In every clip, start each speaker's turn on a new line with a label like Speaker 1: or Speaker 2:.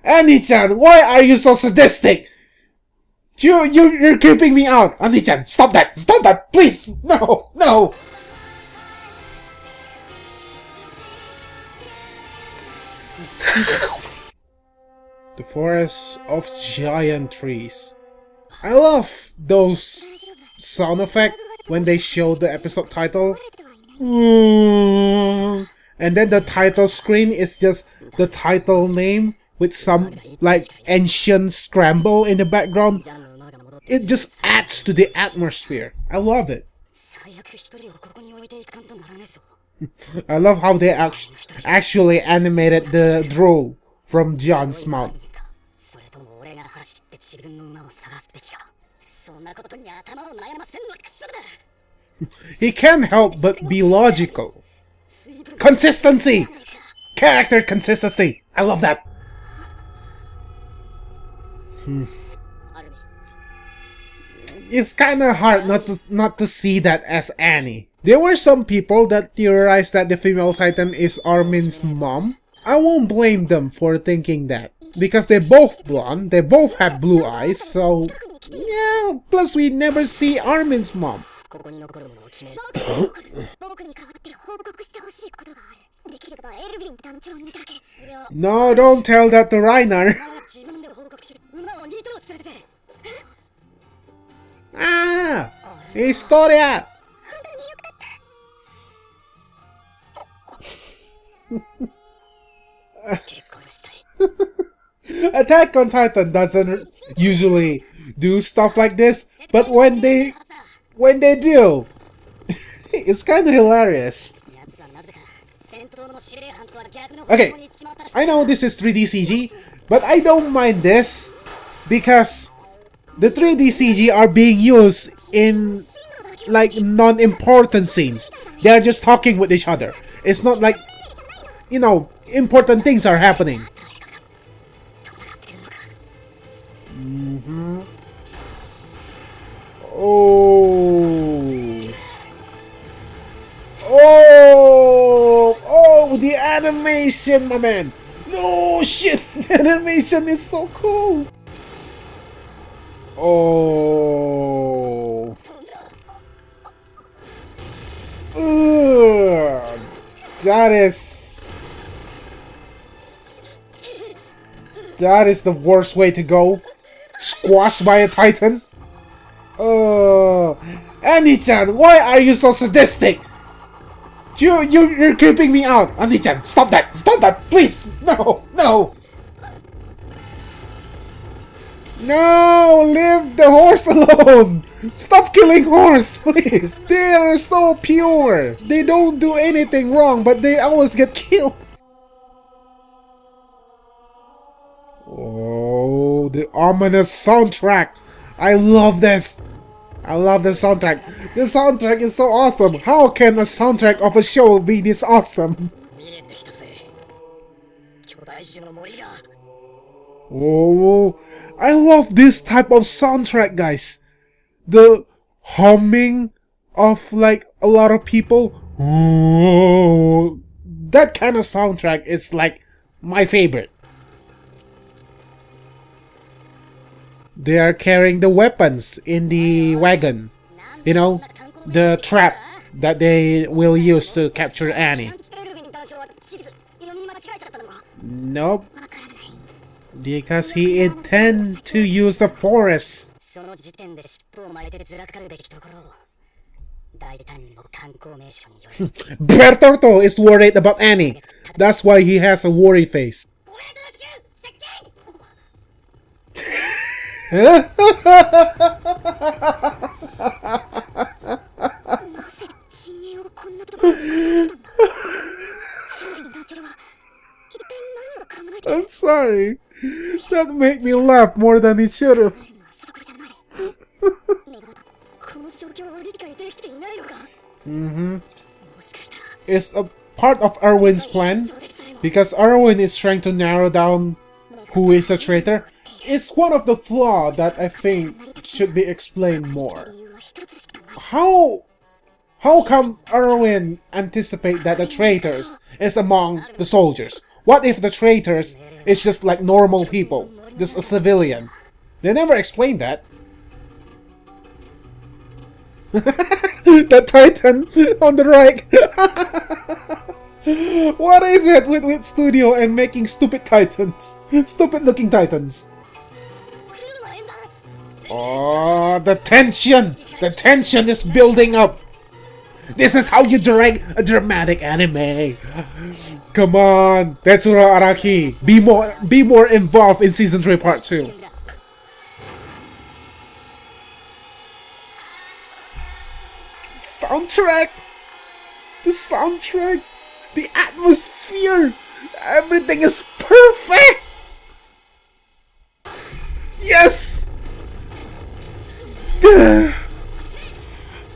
Speaker 1: Annie-chan, why are you so sadistic? You're creeping me out. Annie-chan, stop that! Stop that! Please! No! No! The forest of giant trees. I love those sound effects when they show the episode title. And then the title screen is just the title name with some like ancient scramble in the background. It just adds to the atmosphere. I love it. I love how they actually animated the drool from John's mouth. He can't help but be logical. Consistency! Character consistency! I love that! It's kinda hard not to see that as Annie. There were some people that theorized that the female Titan is Armin's mom. I won't blame them for thinking that, because they're both blonde, they both have blue eyes, so yeah, plus we never see Armin's mom. No, don't tell that to Reiner. Ah! Historia! Attack on Titan doesn't usually do stuff like this, but when they do, it's kind of hilarious. Okay, I know this is 3D CG, but I don't mind this because the 3D CG are being used in like non-important scenes. They're just talking with each other. It's not like, you know, important things are happening. Oh. Oh, the animation, my man. No shit, the animation is so cool. Oh. Ugh. That is the worst way to go. Squashed by a Titan. Oh, Annie-chan, why are you so sadistic? You're creeping me out. Annie-chan, stop that! Stop that! Please! No! No! No! Leave the horse alone! Stop killing horse, please! They are so pure! They don't do anything wrong, but they always get killed! Oh, the ominous soundtrack! I love this! I love the soundtrack. The soundtrack is so awesome. How can a soundtrack of a show be this awesome? Oh, I love this type of soundtrack, guys. The humming of like a lot of people. Oh, that kind of soundtrack is like my favorite. They are carrying the weapons in the wagon. You know, the trap that they will use to capture Annie. Nope. Because he intends to use the forest. Bertorto is worried about Annie. That's why he has a worry face. I'm sorry. That made me laugh more than it should have. It's a part of Erwin's plan, because Erwin is trying to narrow down who is a traitor. It's one of the flaws that I think should be explained more. How come Erwin anticipate that the traitors is among the soldiers? What if the traitors is just like normal people, just a civilian? They never explained that. The Titan on the right. What is it with studio and making stupid Titans? Stupid looking Titans. Oh, the tension! The tension is building up! This is how you direct a dramatic anime. Come on, Tetsuro Araki. Be more involved in season 3 part 2. Soundtrack! The soundtrack! The atmosphere! Everything is perfect! Yes!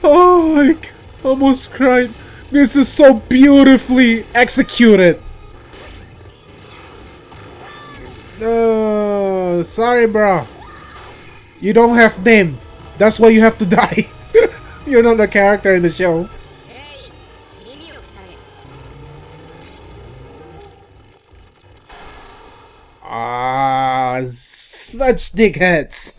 Speaker 1: Oh, I almost cried. This is so beautifully executed. Sorry, bro. You don't have name. That's why you have to die. You're not the character in the show. Ah, such dickheads.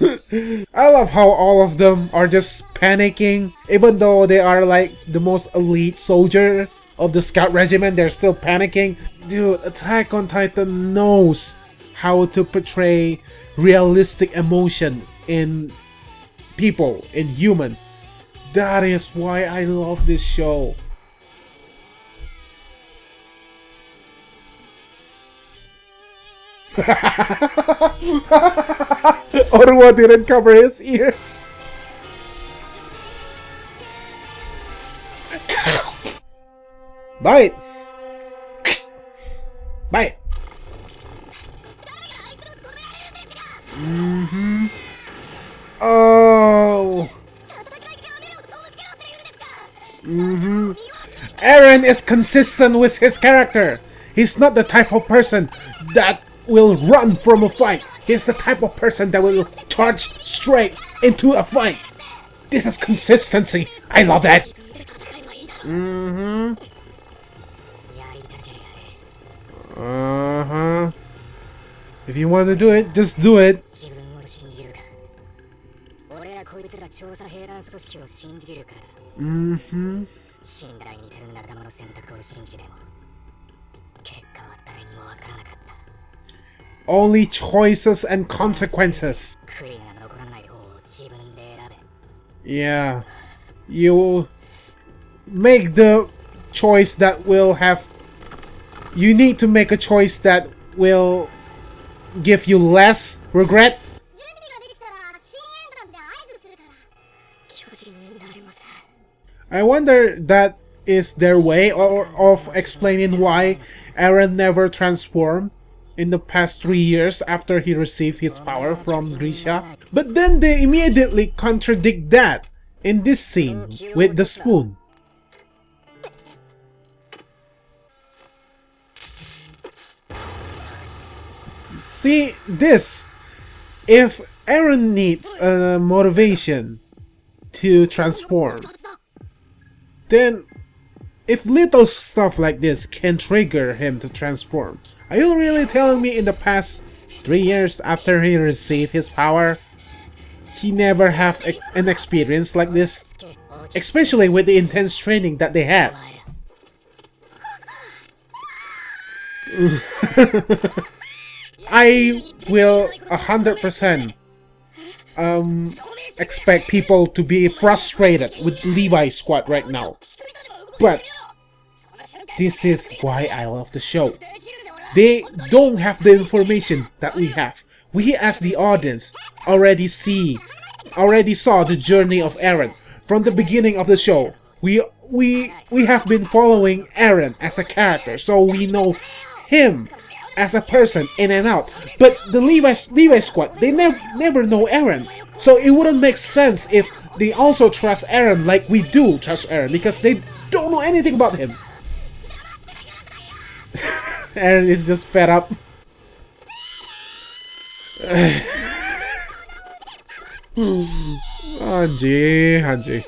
Speaker 1: I love how all of them are just panicking. Even though they are like the most elite soldier of the scout regiment, they're still panicking. Dude, Attack on Titan knows how to portray realistic emotion in people, in human. That is why I love this show. Orwa didn't cover his ear. Bite! Bite! Mm-hmm. Oh! Mm-hmm. Eren is consistent with his character. He's not the type of person that will run from a fight. He's the type of person that will charge straight into a fight. This is consistency. I love that. Mm-hmm. Uh-huh. If you want to do it, just do it. Mm-hmm. Only choices and consequences. Yeah. You make the choice that will have... You need to make a choice that will give you less regret. I wonder that is their way of explaining why Eren never transformed in the past 3 years after he received his power from Grisha. But then they immediately contradict that in this scene with the spoon. See, this, if Eren needs a motivation to transform, then if little stuff like this can trigger him to transform, are you really telling me in the past 3 years after he received his power, he never have an experience like this? Especially with the intense training that they had. I will 100% expect people to be frustrated with Levi's squad right now. But this is why I love the show. They don't have the information that we have. We as the audience already saw the journey of Eren from the beginning of the show. We have been following Eren as a character, so we know him as a person in and out. But the Levi squad, they never know Eren. So it wouldn't make sense if they also trust Eren like we do trust Eren, because they don't know anything about him. Eren is just fed up. Hanji.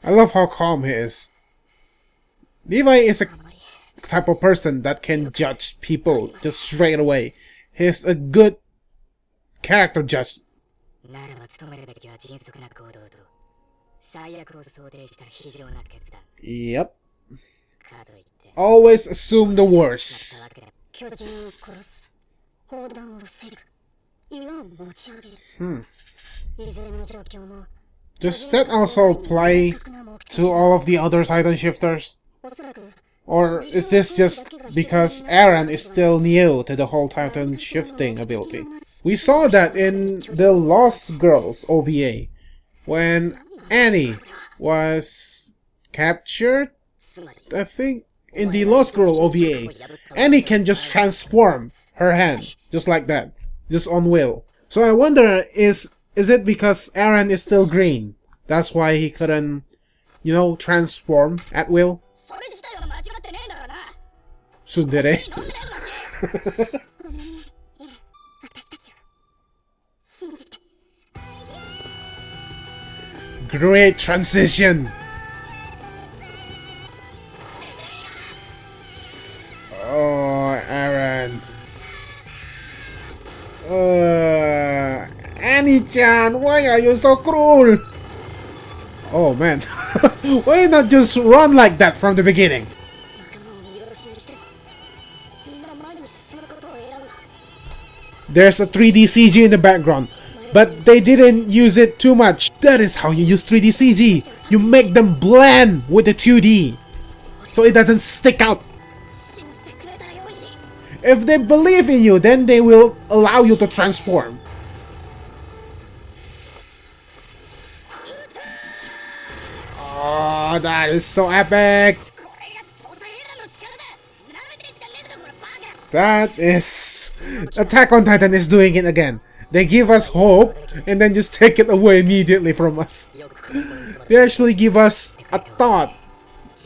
Speaker 1: I love how calm he is. Levi is a type of person that can judge people just straight away. He's a good character judge. Yep. Always assume the worst. Does that also apply to all of the other Titan shifters? Or is this just because Eren is still new to the whole Titan shifting ability? We saw that in the Lost Girls OVA, when Annie was captured, I think, in the Lost Girl OVA. Annie can just transform her hand, just like that, just on will. So I wonder, is it because Eren is still green? That's why he couldn't, transform at will? Tsundere. Great transition. Oh, Eren. Annie-chan, why are you so cruel? Oh man, why not just run like that from the beginning? There's a 3D CG in the background, but they didn't use it too much. That is how you use 3D CG. You make them blend with the 2D, so it doesn't stick out. If they believe in you, then they will allow you to transform. Oh, that is so epic! That is... Attack on Titan is doing it again. They give us hope and then just take it away immediately from us. They actually give us a thought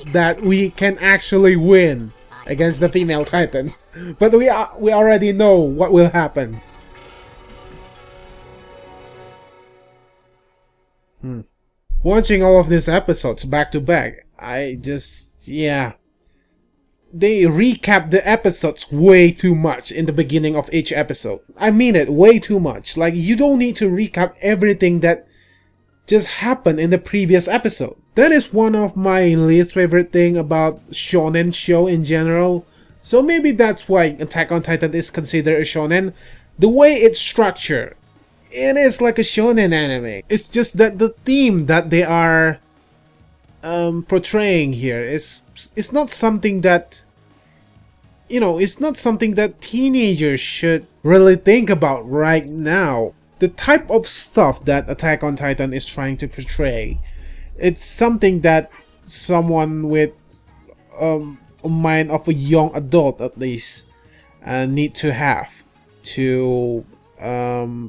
Speaker 1: that we can actually win against the female Titan. But we already know what will happen. Watching all of these episodes back to back, they recap the episodes way too much in the beginning of each episode. I mean it, way too much. Like, you don't need to recap everything that just happened in the previous episode. That is one of my least favorite thing about shonen show in general. So maybe that's why Attack on Titan is considered a shonen. The way it's structured, it is like a shonen anime. It's just that the theme that they are portraying here is not something that, it's not something that teenagers should really think about right now. The type of stuff that Attack on Titan is trying to portray, it's something that someone with a mind of a young adult at least need to have to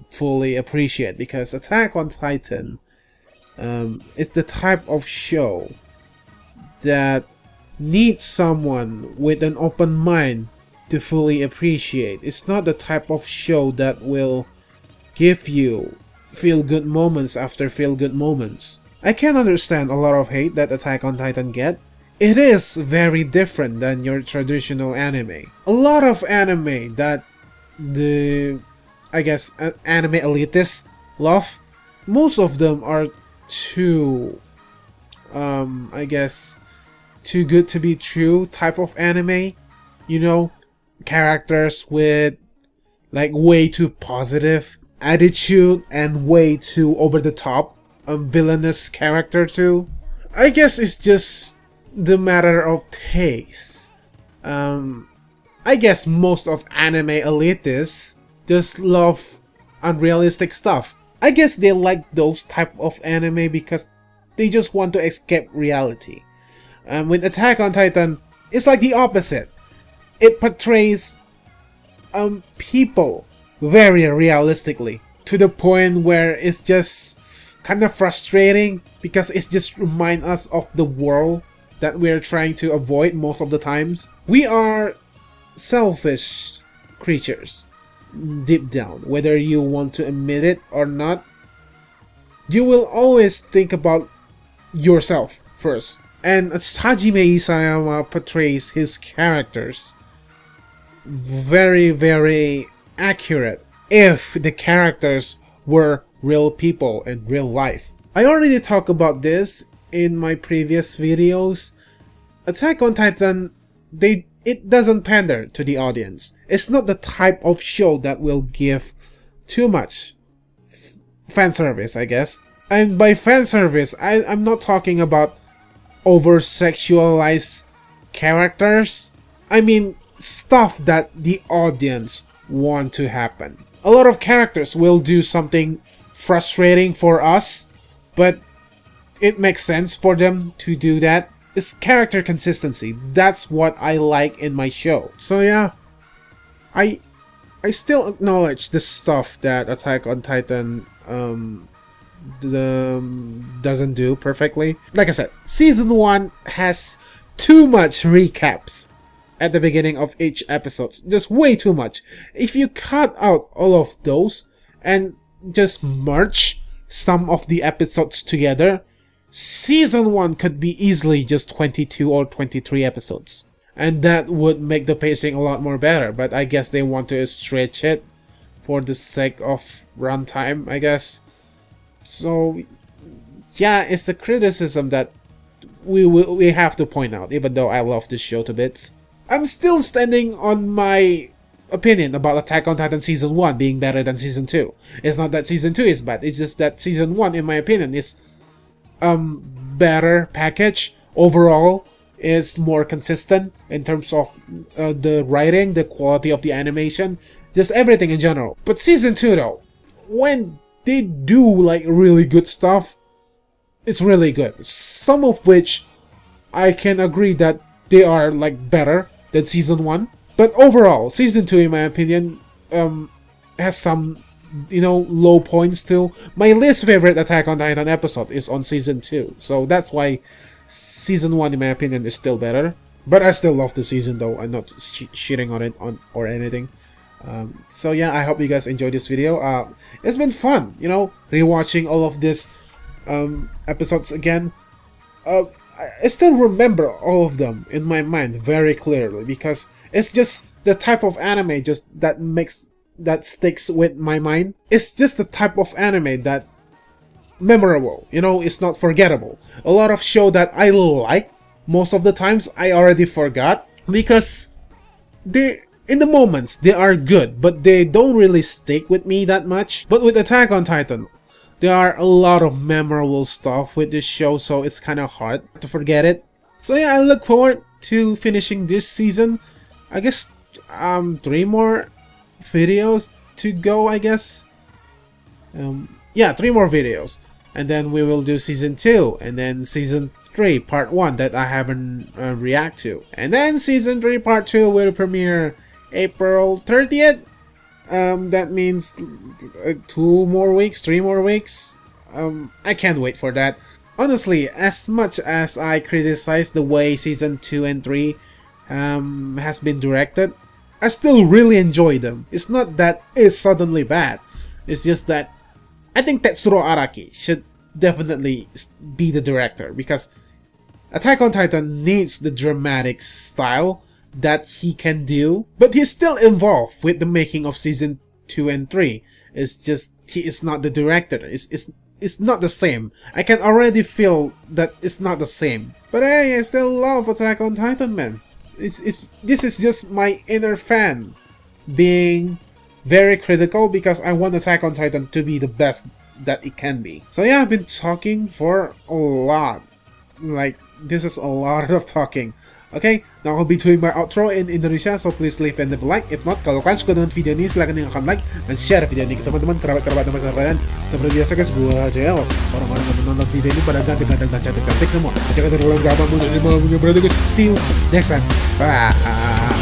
Speaker 1: fully appreciate, because Attack on Titan is the type of show that needs someone with an open mind to fully appreciate. It's not the type of show that will give you feel-good moments after feel-good moments. I can understand a lot of hate that Attack on Titan get. It is very different than your traditional anime. A lot of anime that the, anime elitists love, most of them are too, too good to be true type of anime. Characters with like way too positive attitude and way too over the top villainous character too. I guess it's just the matter of taste. I guess most of anime elitists just love unrealistic stuff. I guess they like those type of anime because they just want to escape reality. With Attack on Titan, it's like the opposite. It portrays people very realistically, to the point where it's just kind of frustrating, because it just reminds us of the world that we're trying to avoid most of the times. We are selfish creatures deep down, whether you want to admit it or not. You will always think about yourself first. And Hajime Isayama portrays his characters very, very accurate if the characters were real people in real life. I already talked about this in my previous videos. Attack on Titan, it doesn't pander to the audience. It's not the type of show that will give too much fan service, I guess. And by fan service, I'm not talking about over-sexualized characters. I mean stuff that the audience want to happen. A lot of characters will do something frustrating for us, but it makes sense for them to do that. It's character consistency. That's what I like in my show. So yeah, I still acknowledge the stuff that Attack on Titan doesn't do perfectly. Like I said, season 1 has too much recaps at the beginning of each episode. Just way too much. If you cut out all of those and just merge some of the episodes together, season 1 could be easily just 22 or 23 episodes. And that would make the pacing a lot more better. But I guess they want to stretch it for the sake of runtime, I guess. So yeah, it's a criticism that we have to point out, even though I love this show to bits. I'm still standing on my opinion about Attack on Titan Season 1 being better than Season 2. It's not that Season 2 is bad, it's just that Season 1, in my opinion, is better package. Overall, is more consistent in terms of the writing, the quality of the animation, just everything in general. But Season 2 though, when they do like really good stuff, it's really good. Some of which I can agree that they are like better than Season 1. But overall, Season 2, in my opinion, has some, low points too. My least favorite Attack on Titan episode is on Season 2. So that's why Season 1, in my opinion, is still better. But I still love the season though. I'm not shitting on it or anything. So yeah, I hope you guys enjoyed this video. It's been fun, rewatching all of these episodes again. I still remember all of them in my mind very clearly, because it's just the type of anime just that sticks with my mind. It's just the type of anime that memorable, it's not forgettable. A lot of show that I like, most of the times I already forgot, because in the moments they are good, but they don't really stick with me that much. But with Attack on Titan, there are a lot of memorable stuff with this show, so it's kind of hard to forget it. So yeah, I look forward to finishing this season. I guess 3 more videos to go, I guess. Yeah, 3 more videos. And then we will do Season 2, and then Season 3 Part 1 that I haven't react to. And then Season 3 Part 2 will premiere April 30th. That means 2 more weeks, 3 more weeks. I can't wait for that. Honestly, as much as I criticize the way Season 2 and 3 has been directed, I still really enjoy them. It's not that it's suddenly bad. It's just that I think Tetsuro Araki should definitely be the director, because Attack on Titan needs the dramatic style that he can do, but he's still involved with the making of Season 2 and 3. It's just he is not the director. It's not the same. I can already feel that it's not the same. But hey, I still love Attack on Titan, man. This is just my inner fan being very critical, because I want Attack on Titan to be the best that it can be. So yeah, I've been talking for a lot. Like, this is a lot of talking. Okay, now I'll be doing my outro in Indonesia, so please leave and leave a like. If not, kalau kalian suka dengan video ini, silahkan tinggalkan like dan share video ini ke teman-teman, kerabat-kerabat, dan masyarakat kalian. Seperti biasa guys, gua JL. Orang-orang yang menonton video ini pada ganteng-ganteng dan cantik-cantik semua. Jangan terlalu gampang mudah berarti guys. See you next time. Bye.